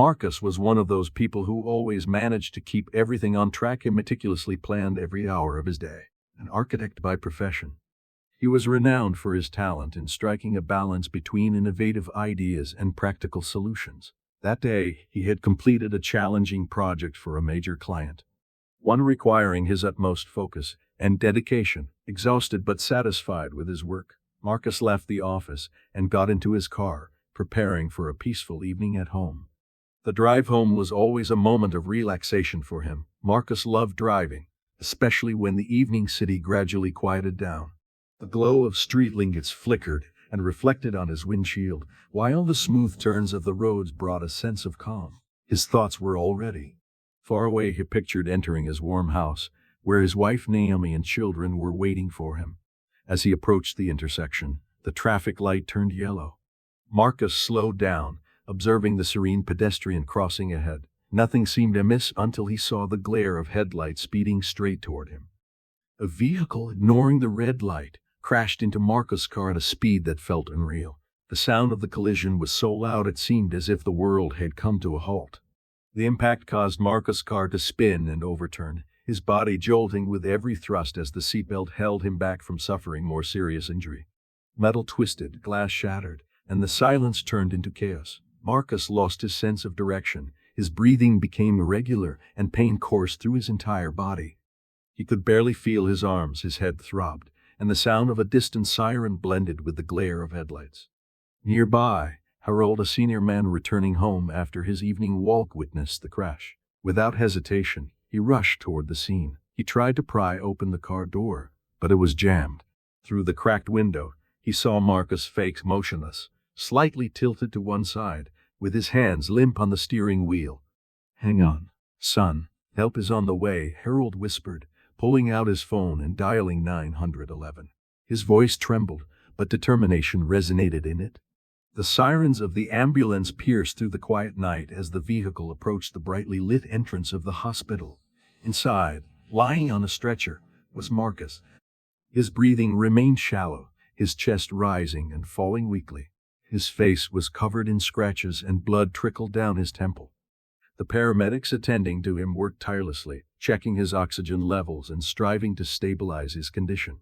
Marcus was one of those people who always managed to keep everything on track and meticulously planned every hour of his day. An architect by profession, he was renowned for his talent in striking a balance between innovative ideas and practical solutions. That day, he had completed a challenging project for a major client, one requiring his utmost focus and dedication. Exhausted but satisfied with his work, Marcus left the office and got into his car, preparing for a peaceful evening at home. The drive home was always a moment of relaxation for him. Marcus loved driving, especially when the evening city gradually quieted down. The glow of street lamps flickered and reflected on his windshield, while the smooth turns of the roads brought a sense of calm. His thoughts were already far away. He pictured entering his warm house, where his wife Naomi and children were waiting for him. As he approached the intersection, the traffic light turned yellow. Marcus slowed down, observing the serene pedestrian crossing ahead. Nothing seemed amiss until he saw the glare of headlights speeding straight toward him. A vehicle, ignoring the red light, crashed into Marcus' car at a speed that felt unreal. The sound of the collision was so loud it seemed as if the world had come to a halt. The impact caused Marcus' car to spin and overturn, his body jolting with every thrust as the seatbelt held him back from suffering more serious injury. Metal twisted, glass shattered, and the silence turned into chaos. Marcus lost his sense of direction. His breathing became irregular, and pain coursed through his entire body. He could barely feel his arms, his head throbbed, and the sound of a distant siren blended with the glare of headlights. Nearby, Harold, a senior man returning home after his evening walk, witnessed the crash. Without hesitation, he rushed toward the scene. He tried to pry open the car door, but it was jammed. Through the cracked window, he saw Marcus face motionless, slightly tilted to one side, with his hands limp on the steering wheel. "Hang on, son. Help is on the way," Harold whispered, pulling out his phone and dialing 911. His voice trembled, but determination resonated in it. The sirens of the ambulance pierced through the quiet night as the vehicle approached the brightly lit entrance of the hospital. Inside, lying on a stretcher, was Marcus. His breathing remained shallow, his chest rising and falling weakly. His face was covered in scratches and blood trickled down his temple. The paramedics attending to him worked tirelessly, checking his oxygen levels and striving to stabilize his condition.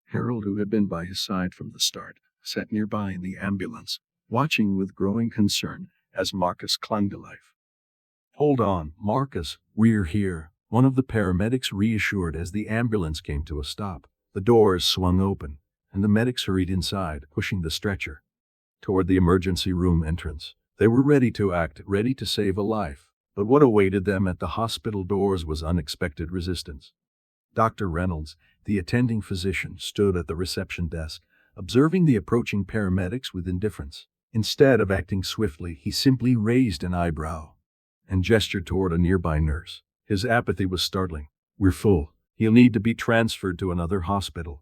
Harold, who had been by his side from the start, sat nearby in the ambulance, watching with growing concern as Marcus clung to life. "Hold on, Marcus, we're here," one of the paramedics reassured as the ambulance came to a stop. The doors swung open, and the medics hurried inside, pushing the stretcher toward the emergency room entrance. They were ready to act, ready to save a life. But what awaited them at the hospital doors was unexpected resistance. Dr. Reynolds, the attending physician, stood at the reception desk, observing the approaching paramedics with indifference. Instead of acting swiftly, he simply raised an eyebrow and gestured toward a nearby nurse. His apathy was startling. "We're full. He'll need to be transferred to another hospital,"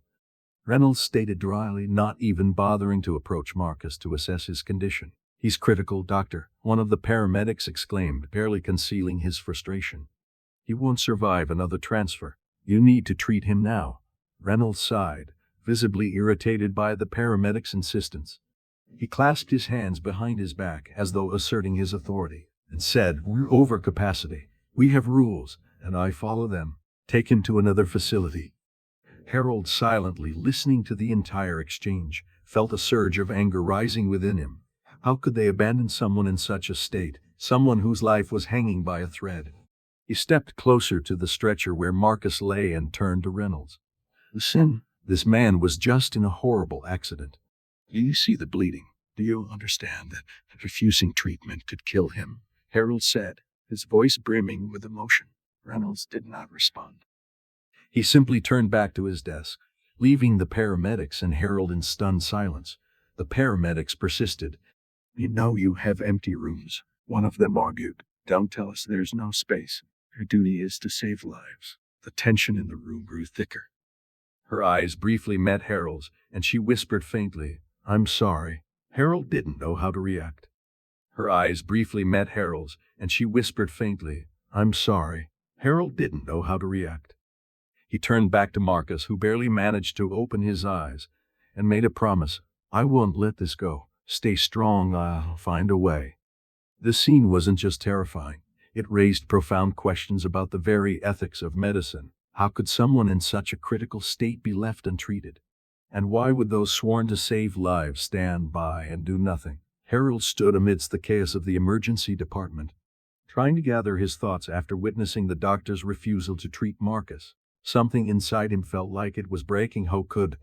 Reynolds stated dryly, not even bothering to approach Marcus to assess his condition. "He's critical, doctor," one of the paramedics exclaimed, barely concealing his frustration. "He won't survive another transfer. You need to treat him now." Reynolds sighed, visibly irritated by the paramedic's insistence. He clasped his hands behind his back as though asserting his authority, and said, "We're over capacity. We have rules, and I follow them. Take him to another facility." Harold, silently listening to the entire exchange, felt a surge of anger rising within him. How could they abandon someone in such a state, someone whose life was hanging by a thread? He stepped closer to the stretcher where Marcus lay and turned to Reynolds. "Listen, this man was just in a horrible accident. Do you see the bleeding? Do you understand that refusing treatment could kill him?" Harold said, his voice brimming with emotion. Reynolds did not respond. He simply turned back to his desk, leaving the paramedics and Harold in stunned silence. The paramedics persisted. "We know you have empty rooms," one of them argued. "Don't tell us there's no space. Your duty is to save lives." The tension in the room grew thicker. Her eyes briefly met Harold's, and she whispered faintly, "I'm sorry." Harold didn't know how to react. Her eyes briefly met Harold's, and she whispered faintly, "I'm sorry." Harold didn't know how to react. He turned back to Marcus, who barely managed to open his eyes, and made a promise. "I won't let this go. Stay strong, I'll find a way." The scene wasn't just terrifying. It raised profound questions about the very ethics of medicine. How could someone in such a critical state be left untreated? And why would those sworn to save lives stand by and do nothing? Harold stood amidst the chaos of the emergency department, trying to gather his thoughts after witnessing the doctor's refusal to treat Marcus. Something inside him felt like it was breaking. How could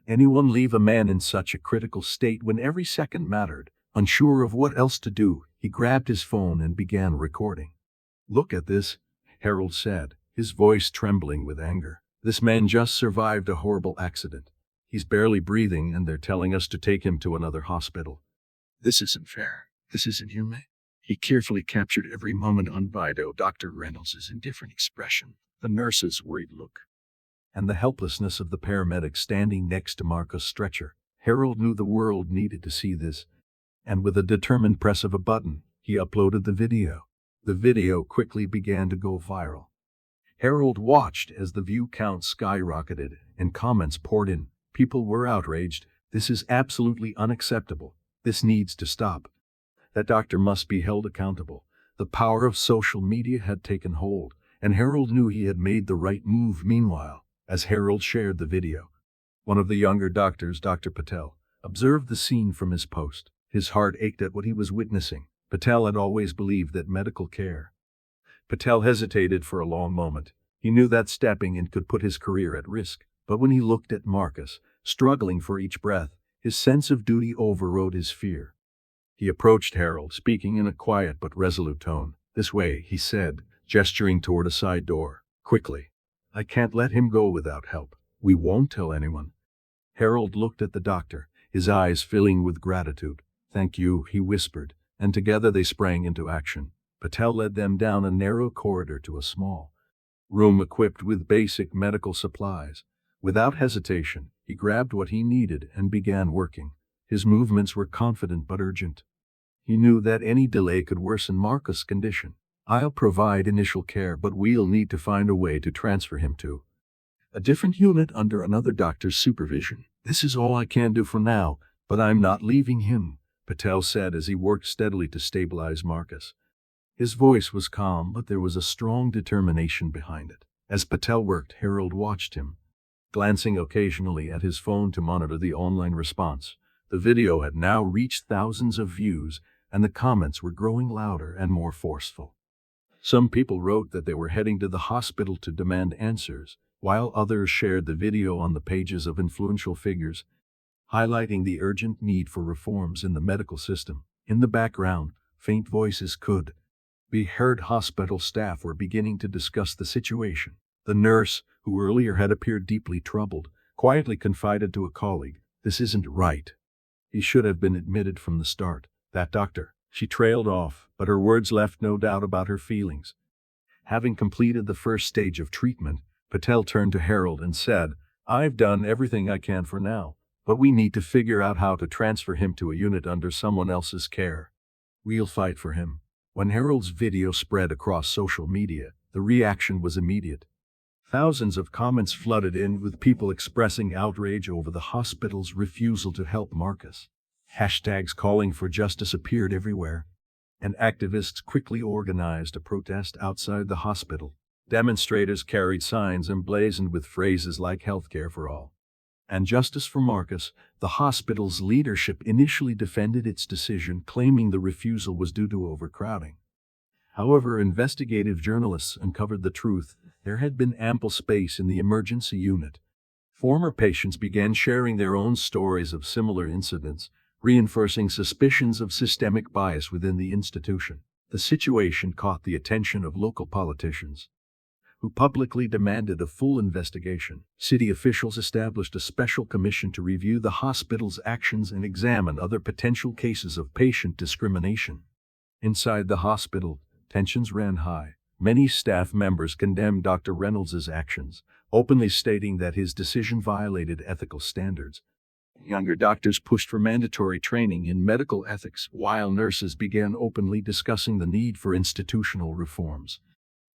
anyone leave a man in such a critical state when every second mattered? Unsure of what else to do, he grabbed his phone and began recording. "Look at this," Harold said, his voice trembling with anger. "This man just survived a horrible accident. He's barely breathing and they're telling us to take him to another hospital. This isn't fair. This isn't humane." He carefully captured every moment on video. Dr. Reynolds' indifferent expression, the nurse's worried look, and the helplessness of the paramedic standing next to Marcus' stretcher. Harold knew the world needed to see this, and with a determined press of a button, he uploaded the video. The video quickly began to go viral. Harold watched as the view count skyrocketed and comments poured in. People were outraged. "This is absolutely unacceptable. This needs to stop. That doctor must be held accountable." The power of social media had taken hold, and Harold knew he had made the right move. Meanwhile, as Harold shared the video, one of the younger doctors, Dr. Patel, observed the scene from his post. His heart ached at what he was witnessing. Patel had always believed that medical care. Patel hesitated for a long moment. He knew that stepping in could put his career at risk. But when he looked at Marcus, struggling for each breath, his sense of duty overrode his fear. He approached Harold, speaking in a quiet but resolute tone. "This way," he said, gesturing toward a side door. "Quickly. I can't let him go without help. We won't tell anyone." Harold looked at the doctor, his eyes filling with gratitude. "Thank you," he whispered, and together they sprang into action. Patel led them down a narrow corridor to a small room equipped with basic medical supplies. Without hesitation, he grabbed what he needed and began working. His movements were confident but urgent. He knew that any delay could worsen Marcus' condition. "I'll provide initial care, but we'll need to find a way to transfer him to a different unit under another doctor's supervision. This is all I can do for now, but I'm not leaving him," Patel said as he worked steadily to stabilize Marcus. His voice was calm, but there was a strong determination behind it. As Patel worked, Harold watched him, glancing occasionally at his phone to monitor the online response. The video had now reached thousands of views, and the comments were growing louder and more forceful. Some people wrote that they were heading to the hospital to demand answers, while others shared the video on the pages of influential figures, highlighting the urgent need for reforms in the medical system. In the background, faint voices could be heard. Hospital staff were beginning to discuss the situation. The nurse, who earlier had appeared deeply troubled, quietly confided to a colleague, "This isn't right. He should have been admitted from the start. That doctor." She trailed off, but her words left no doubt about her feelings. Having completed the first stage of treatment, Patel turned to Harold and said, "I've done everything I can for now, but we need to figure out how to transfer him to a unit under someone else's care. We'll fight for him." When Harold's video spread across social media, the reaction was immediate. Thousands of comments flooded in, with people expressing outrage over the hospital's refusal to help Marcus. Hashtags calling for justice appeared everywhere, and activists quickly organized a protest outside the hospital. Demonstrators carried signs emblazoned with phrases like "Healthcare for all" and "Justice for Marcus." The hospital's leadership initially defended its decision, claiming the refusal was due to overcrowding. However, investigative journalists uncovered the truth. There had been ample space in the emergency unit. Former patients began sharing their own stories of similar incidents, reinforcing suspicions of systemic bias within the institution. The situation caught the attention of local politicians, who publicly demanded a full investigation. City officials established a special commission to review the hospital's actions and examine other potential cases of patient discrimination. Inside the hospital, tensions ran high. Many staff members condemned Dr. Reynolds' actions, openly stating that his decision violated ethical standards. Younger doctors pushed for mandatory training in medical ethics, while nurses began openly discussing the need for institutional reforms.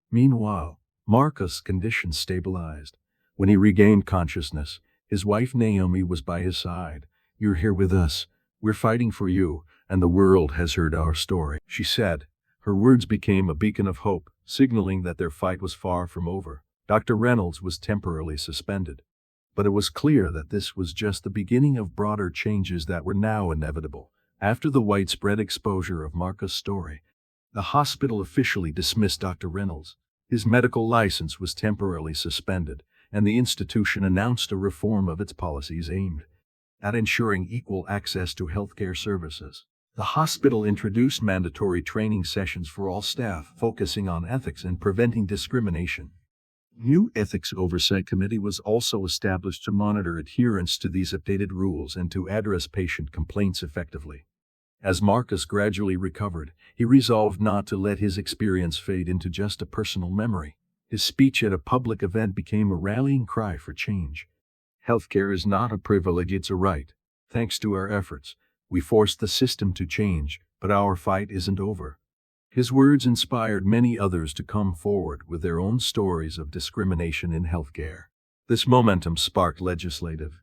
Meanwhile, Marcus' condition stabilized. When he regained consciousness, his wife Naomi was by his side. "You're here with us. We're fighting for you," and the world has heard our story," she said. Her words became a beacon of hope, signaling that their fight was far from over. Dr. Reynolds was temporarily suspended, but it was clear that this was just the beginning of broader changes that were now inevitable. After the widespread exposure of Marca's story, the hospital officially dismissed Dr. Reynolds. His medical license was temporarily suspended, and the institution announced a reform of its policies aimed at ensuring equal access to healthcare services. The hospital introduced mandatory training sessions for all staff, focusing on ethics and preventing discrimination. New ethics oversight committee was also established to monitor adherence to these updated rules and to address patient complaints effectively. As Marcus gradually recovered, he resolved not to let his experience fade into just a personal memory. His speech at a public event became a rallying cry for change. Healthcare is not a privilege, it's a right. Thanks to our efforts, we forced the system to change, but our fight isn't over. His words inspired many others to come forward with their own stories of discrimination in healthcare. This momentum sparked legislative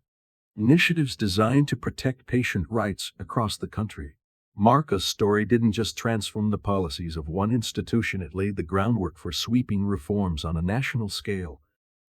initiatives designed to protect patient rights across the country. Marca's story didn't just transform the policies of one institution, it laid the groundwork for sweeping reforms on a national scale.